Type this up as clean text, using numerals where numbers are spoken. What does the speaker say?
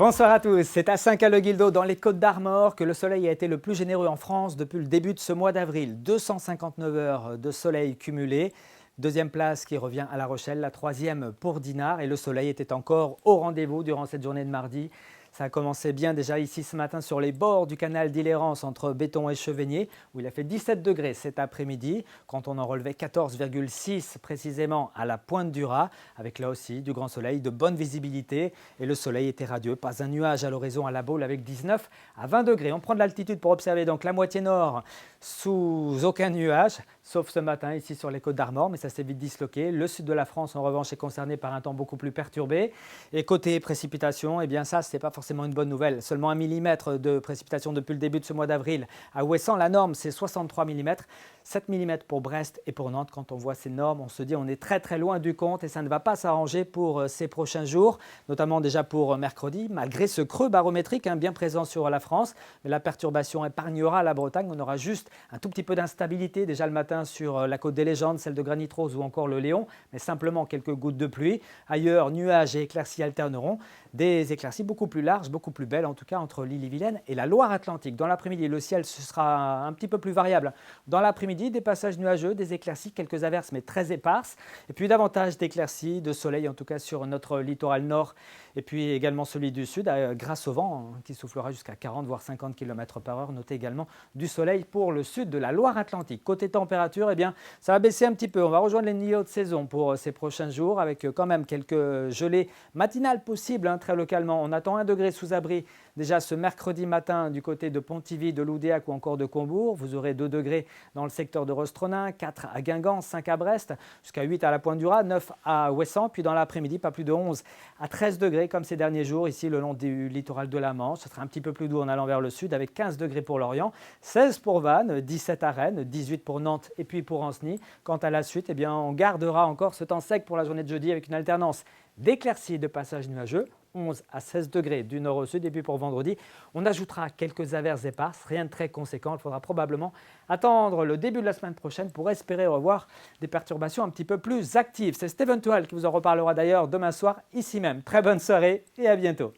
Bonsoir à tous, c'est à Saint-Caloguildo dans les Côtes-d'Armor que le soleil a été le plus généreux en France depuis le début de ce mois d'avril. 259 heures de soleil cumulé. Deuxième place qui revient à La Rochelle, la troisième pour Dinard et le soleil était encore au rendez-vous durant cette journée de mardi. Ça a commencé bien déjà ici ce matin sur les bords du canal d'Illérance entre Béton et Chevigné où il a fait 17 degrés cet après-midi quand on en relevait 14,6 précisément à la pointe du Raz avec là aussi du grand soleil, de bonne visibilité et le soleil était radieux. Pas un nuage à l'horizon à La Baule avec 19 à 20 degrés. On prend de l'altitude pour observer donc la moitié nord sous aucun nuage sauf ce matin ici sur les Côtes-d'Armor mais ça s'est vite disloqué. Le sud de la France en revanche est concerné par un temps beaucoup plus perturbé et côté précipitation, eh bien ça c'est pas forcément une bonne nouvelle. Seulement 1 mm de précipitation depuis le début de ce mois d'avril. À Ouessant, la norme, c'est 63 mm. 7 mm pour Brest et pour Nantes. Quand on voit ces normes, on se dit on est très très loin du compte et ça ne va pas s'arranger pour ces prochains jours, notamment déjà pour mercredi, malgré ce creux barométrique bien présent sur la France. Mais la perturbation épargnera la Bretagne. On aura juste un tout petit peu d'instabilité déjà le matin sur la côte des Légendes, celle de Granit Rose ou encore le Léon, mais simplement quelques gouttes de pluie. Ailleurs, nuages et éclaircies alterneront. Des éclaircies beaucoup plus larges, beaucoup plus belles en tout cas entre l'Ille-et-Vilaine et la Loire-Atlantique. Dans l'après-midi, le ciel ce sera un petit peu plus variable. Dans l'après-midi, des passages nuageux, des éclaircies, quelques averses mais très éparses. Et puis davantage d'éclaircies, de soleil en tout cas sur notre littoral nord et puis également celui du sud grâce au vent qui soufflera jusqu'à 40 voire 50 km/h. Notez également du soleil pour le sud de la Loire-Atlantique. Côté température, eh bien, ça va baisser un petit peu. On va rejoindre les niveaux de saison pour ces prochains jours avec quand même quelques gelées matinales possibles très localement. On attend 1 degré sous abri déjà ce mercredi matin du côté de Pontivy, de Loudéac ou encore de Combourg. Vous aurez 2 degrés dans le secteur de Rostronin, 4 à Guingamp, 5 à Brest, jusqu'à 8 à la Pointe du Raz, 9 à Ouessant. Puis dans l'après-midi, pas plus de 11 à 13 degrés comme ces derniers jours ici le long du littoral de la Manche. Ce sera un petit peu plus doux en allant vers le sud avec 15 degrés pour Lorient, 16 pour Vannes, 17 à Rennes, 18 pour Nantes et puis pour Ancenis. Quant à la suite, eh bien, on gardera encore ce temps sec pour la journée de jeudi avec une alternance d'éclaircies et de passages nuageux. 11 à 16 degrés du nord au sud. Et puis pour vendredi, on ajoutera quelques averses éparses, rien de très conséquent. Il faudra probablement attendre le début de la semaine prochaine pour espérer revoir des perturbations un petit peu plus actives. C'est Steven Toile qui vous en reparlera d'ailleurs demain soir ici même. Très bonne soirée et à bientôt.